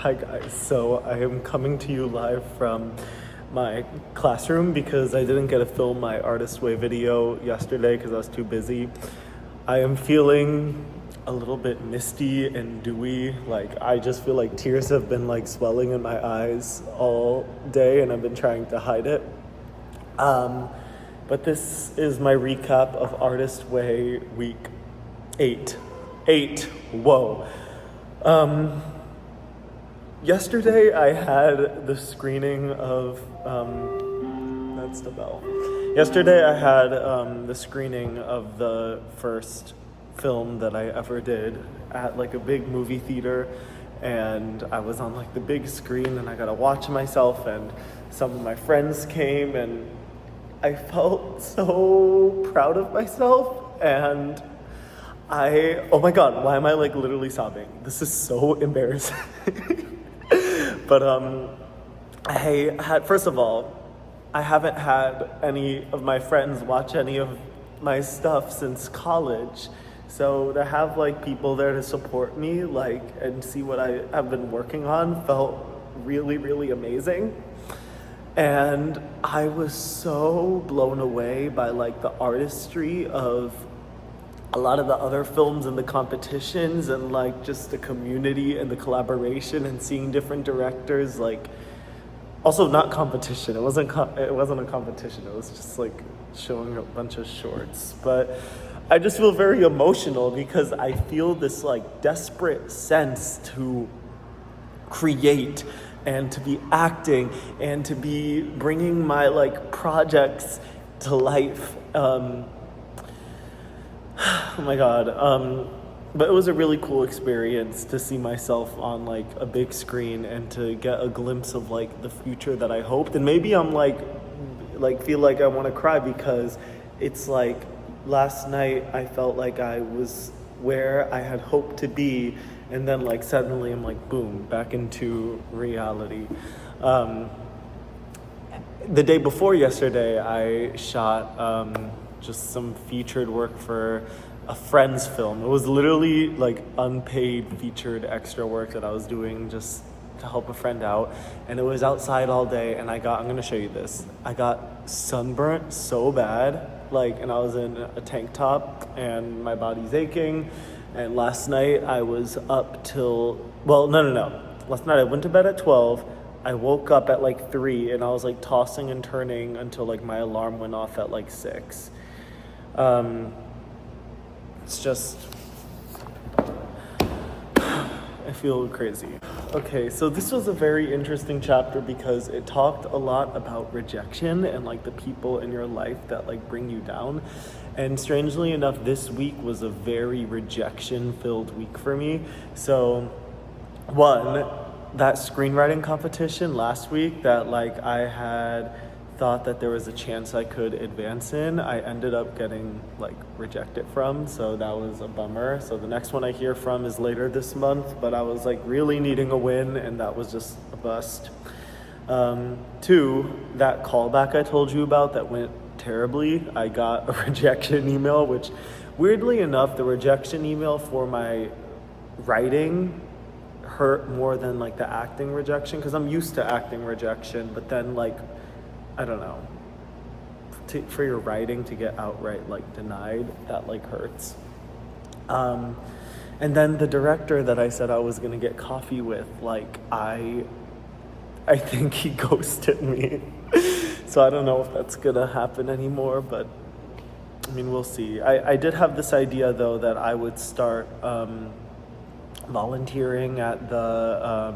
Hi guys, so I am coming to you live from my classroom because I didn't get to film my Artist Way video yesterday because I was too busy. I am feeling a little bit misty and dewy. Like I just feel like tears have been like swelling in my eyes all day and I've been trying to hide it. But this is my recap of Artist Way week 8. Whoa. Yesterday I had the screening of, that's the bell. Yesterday I had the screening of the first film that I ever did at like a big movie theater, and I was on like the big screen and I got to watch myself, and some of my friends came and I felt so proud of myself, and oh my God, why am I like literally sobbing? This is so embarrassing. But first of all, I haven't had any of my friends watch any of my stuff since college. So to have like people there to support me, like, and see what I have been working on felt really, really amazing. And I was so blown away by like the artistry of a lot of the other films and the competitions, and like just the community and the collaboration and seeing different directors, like also not competition. It wasn't a competition. It was just like showing a bunch of shorts. But I just feel very emotional because I feel this like desperate sense to create and to be acting and to be bringing my like projects to life. Oh my God. But it was a really cool experience to see myself on like a big screen and to get a glimpse of like the future that I hoped. And maybe I'm like feel like I want to cry because it's like last night I felt like I was where I had hoped to be, and then like suddenly I'm like boom, back into reality. The day before yesterday I shot just some featured work for a friend's film. It was literally like unpaid featured extra work that I was doing just to help a friend out, and it was outside all day, and I'm gonna show you this. I got sunburnt so bad, like, and I was in a tank top and my body's aching. And last night I was up till, well, no. Last night I went to bed at 12. I woke up at like 3 and I was like tossing and turning until like my alarm went off at like 6. It's just, I feel crazy. Okay, so this was a very interesting chapter because it talked a lot about rejection and like the people in your life that like bring you down. And strangely enough, this week was a very rejection-filled week for me. So, one, that screenwriting competition last week that like I had thought that there was a chance I could advance in, I ended up getting like rejected from, so that was a bummer. So the next one I hear from is later this month, but I was like really needing a win and that was just a bust. 2, that callback I told you about that went terribly. I got a rejection email, which weirdly enough, the rejection email for my writing hurt more than like the acting rejection, because I'm used to acting rejection, but then like, I don't know, for your writing to get outright like denied, that like hurts. And then the director that I said I was gonna get coffee with, like I think he ghosted me. So I don't know if that's gonna happen anymore, but I mean, we'll see. I did have this idea though that I would start volunteering at the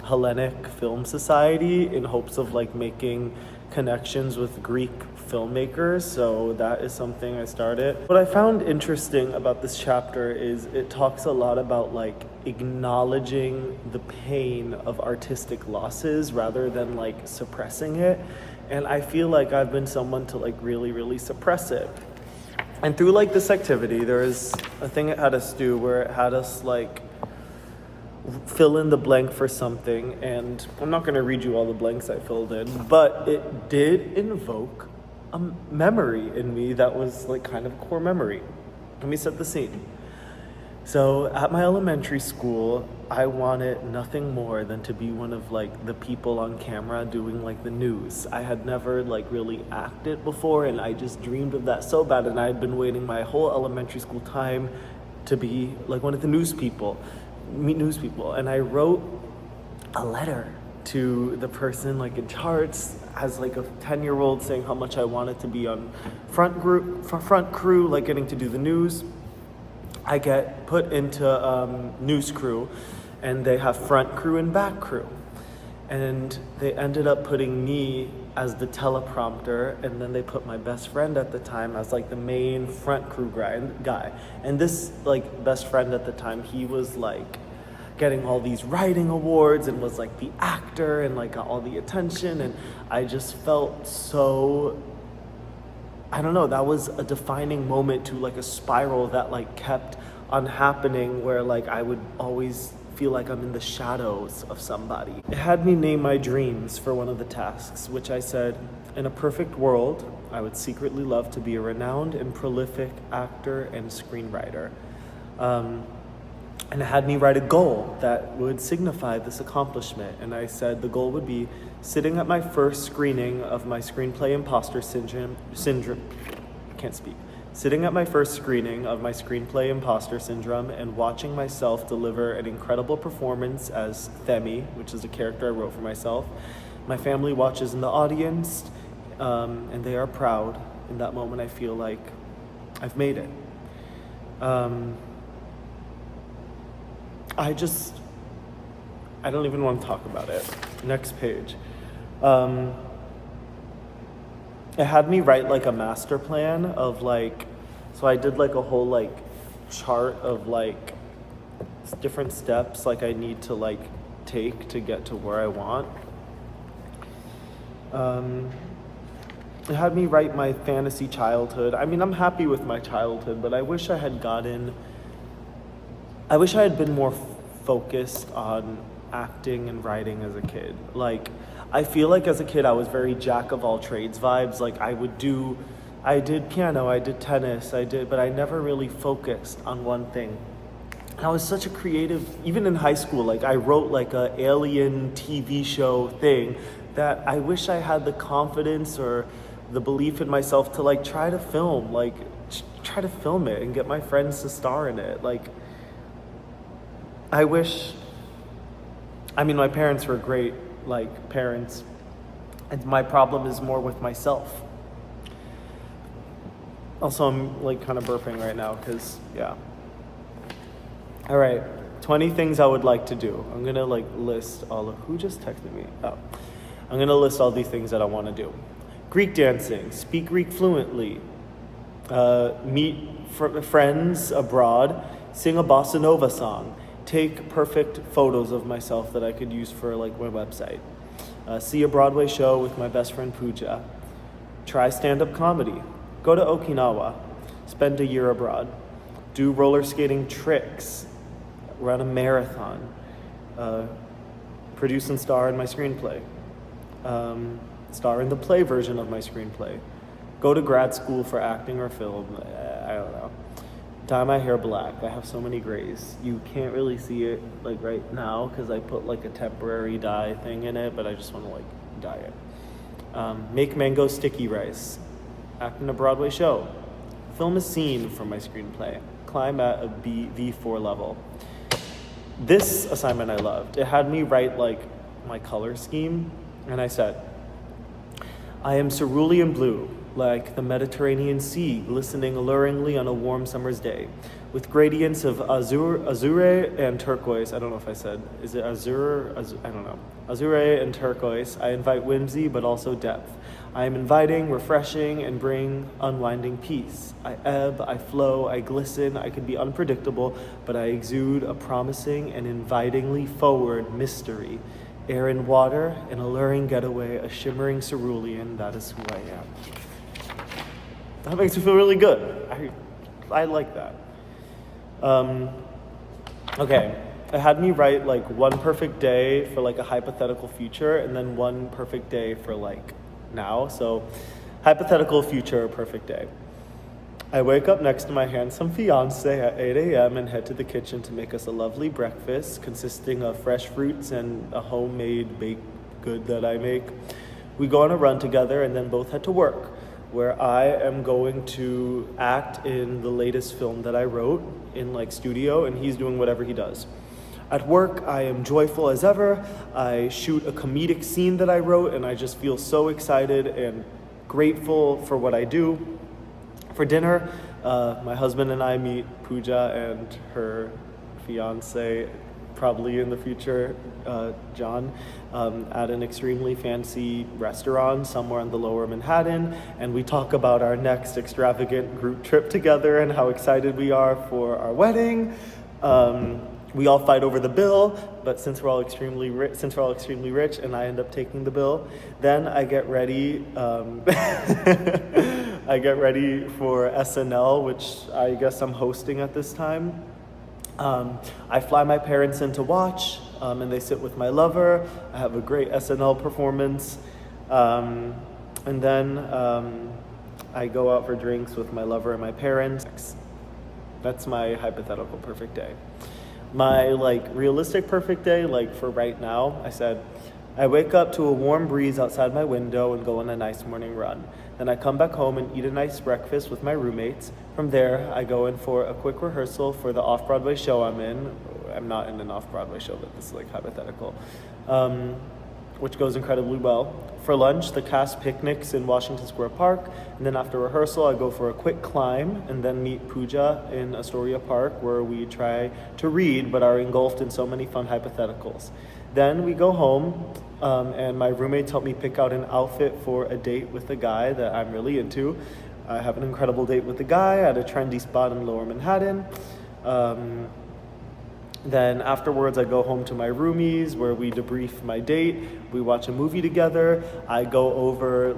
Hellenic Film Society in hopes of like making connections with Greek filmmakers. So that is something I started. What I found interesting about this chapter is it talks a lot about like acknowledging the pain of artistic losses rather than like suppressing it. And I feel like I've been someone to like really, really suppress it. And through like this activity, there is a thing it had us do where it had us like fill in the blank for something, and I'm not going to read you all the blanks I filled in, but it did invoke a memory in me that was like kind of core memory. Let me set the scene. So at my elementary school, I wanted nothing more than to be one of like the people on camera doing like the news. I had never like really acted before, and I just dreamed of that so bad, and I had been waiting my whole elementary school time to be like one of the news people, meet news people. And I wrote a letter to the person like in charge as like a 10-year-old saying how much I wanted to be on front crew, like getting to do the news. I get put into news crew, and they have front crew and back crew. And they ended up putting me as the teleprompter, and then they put my best friend at the time as like the main front crew guy. And this like best friend at the time, he was like getting all these writing awards and was like the actor and like got all the attention. And I just felt so, I don't know, that was a defining moment to like a spiral that like kept on happening, where like I would always feel like I'm in the shadows of somebody. It had me name my dreams for one of the tasks, which I said, in a perfect world, I would secretly love to be a renowned and prolific actor and screenwriter. And it had me write a goal that would signify this accomplishment. And I said the goal would be sitting at my first screening of my screenplay Imposter Syndrome, I can't speak. Sitting at my first screening of my screenplay Imposter Syndrome and watching myself deliver an incredible performance as Themi, which is a character I wrote for myself. My family watches in the audience, and they are proud. In that moment, I feel like I've made it. I don't even want to talk about it. Next page. It had me write like a master plan of like, so I did like a whole like chart of like different steps like I need to like take to get to where I want. It had me write my fantasy childhood. I mean, I'm happy with my childhood, but I wish I had been more focused on acting and writing as a kid. Like, I feel like as a kid I was very jack of all trades vibes. Like I did piano, I did tennis, but I never really focused on one thing. And I was such a creative, even in high school, like I wrote like a alien TV show thing that I wish I had the confidence or the belief in myself to like try to film it and get my friends to star in it. Like, my parents were great, like parents, and my problem is more with myself. Also, I'm like kind of burping right now because, yeah. All right, 20 things I would like to do. I'm gonna like list who just texted me? Oh, I'm gonna list all these things that I want to do. Greek dancing, speak Greek fluently, meet friends abroad, sing a bossa nova song, take perfect photos of myself that I could use for like my website, see a Broadway show with my best friend Pooja, try stand-up comedy, go to Okinawa, spend a year abroad, do roller skating tricks, run a marathon, produce and star in my screenplay, star in the play version of my screenplay, go to grad school for acting or film, I don't know. Dye my hair black. I have so many grays. You can't really see it like right now because I put like a temporary dye thing in it, but I just want to like dye it. Make mango sticky rice. Act in a Broadway show. Film a scene from my screenplay. Climb at a V4 level. This assignment I loved. It had me write like my color scheme, and I said, I am cerulean blue, like the Mediterranean Sea glistening alluringly on a warm summer's day, with gradients of azure and turquoise. I don't know if I said, is it azure? I don't know. Azure and turquoise. I invite whimsy, but also depth. I am inviting, refreshing, and bring unwinding peace. I ebb, I flow, I glisten, I can be unpredictable, but I exude a promising and invitingly forward mystery. Air and water, an alluring getaway, a shimmering cerulean, that is who I am. That makes me feel really good. I like that. Okay, it had me write like one perfect day for like a hypothetical future and then one perfect day for like now. So hypothetical future, perfect day. I wake up next to my handsome fiance at 8 a.m. and head to the kitchen to make us a lovely breakfast consisting of fresh fruits and a homemade baked good that I make. We go on a run together and then both head to work, where I am going to act in the latest film that I wrote in studio, and he's doing whatever he does. At work, I am joyful as ever. I shoot a comedic scene that I wrote, and I just feel so excited and grateful for what I do. For dinner, my husband and I meet Pooja and her fiance, probably in the future, John, at an extremely fancy restaurant somewhere in the lower Manhattan, and we talk about our next extravagant group trip together and how excited we are for our wedding. We all fight over the bill, but since we're all extremely rich, and I end up taking the bill, then I get ready. I get ready for SNL, which I guess I'm hosting at this time. I fly my parents in to watch, and they sit with my lover. I have a great SNL performance, and then I go out for drinks with my lover and my parents. That's my hypothetical perfect day. My realistic perfect day, for right now, I said, I wake up to a warm breeze outside my window and go on a nice morning run. Then I come back home and eat a nice breakfast with my roommates. From there, I go in for a quick rehearsal for the off-Broadway show I'm in. I'm not in an off-Broadway show, but this is hypothetical, which goes incredibly well. For lunch, the cast picnics in Washington Square Park, and then after rehearsal, I go for a quick climb and then meet Pooja in Astoria Park, where we try to read but are engulfed in so many fun hypotheticals. Then we go home, and my roommates help me pick out an outfit for a date with a guy that I'm really into. I have an incredible date with the guy at a trendy spot in Lower Manhattan. Then afterwards, I go home to my roomies where we debrief my date. We watch a movie together. I go over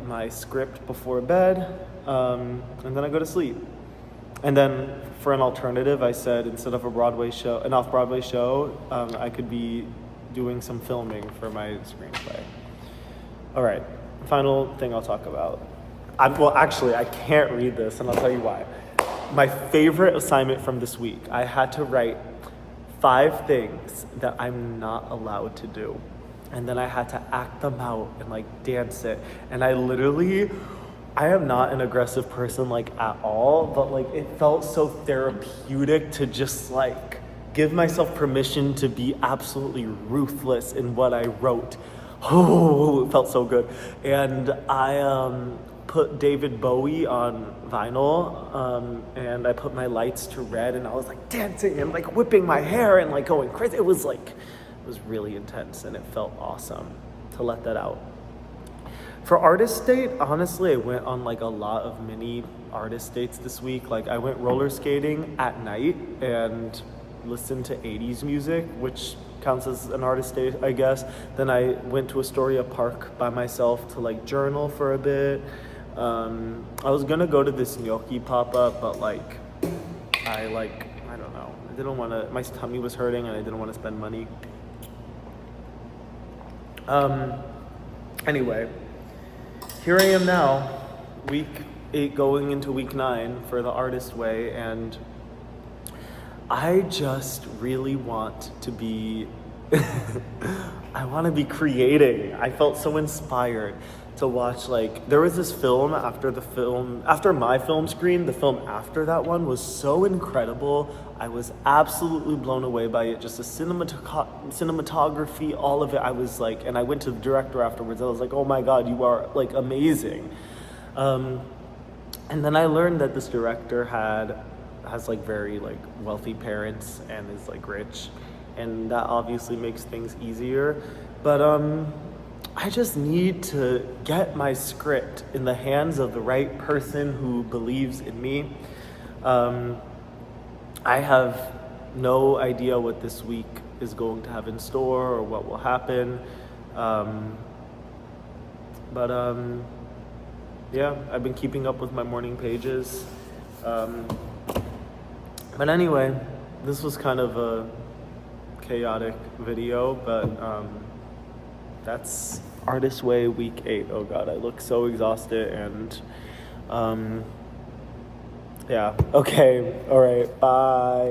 my script before bed, and then I go to sleep. And then for an alternative, I said instead of an off-Broadway show, I could be doing some filming for my screenplay. All right, final thing I'll talk about. I can't read this, and I'll tell you why. My favorite assignment from this week, I had to write 5 things that I'm not allowed to do. And then I had to act them out and dance it. And I am not an aggressive person at all, but it felt so therapeutic to just give myself permission to be absolutely ruthless in what I wrote. Oh, it felt so good. And I put David Bowie on vinyl, and I put my lights to red, and I was dancing and whipping my hair and going crazy. It was really intense, and it felt awesome to let that out. For artist date, honestly, I went on a lot of mini artist dates this week. I went roller skating at night and listened to 80s music, which counts as an artist date, I guess. Then I went to Astoria Park by myself to journal for a bit. I was gonna go to this gnocchi pop-up, but I don't know. I didn't want to, my tummy was hurting and I didn't want to spend money. Anyway, here I am now, week 8 going into week 9 for the Artist Way, and I just really want to be, I want to be creating. I felt so inspired to watch, there was this film after my film screen, the film after that one was so incredible. I was absolutely blown away by it, just the cinematography, all of it. I was and I went to the director afterwards. I was oh my God, you are amazing. And then I learned that this director has very wealthy parents and is rich, and that obviously makes things easier. But I just need to get my script in the hands of the right person who believes in me. I have no idea what this week is going to have in store or what will happen. Yeah, I've been keeping up with my morning pages. But anyway, this was kind of a chaotic video, but that's Artist Way week 8. Oh God, I look so exhausted, and Yeah. Okay. All right. Bye.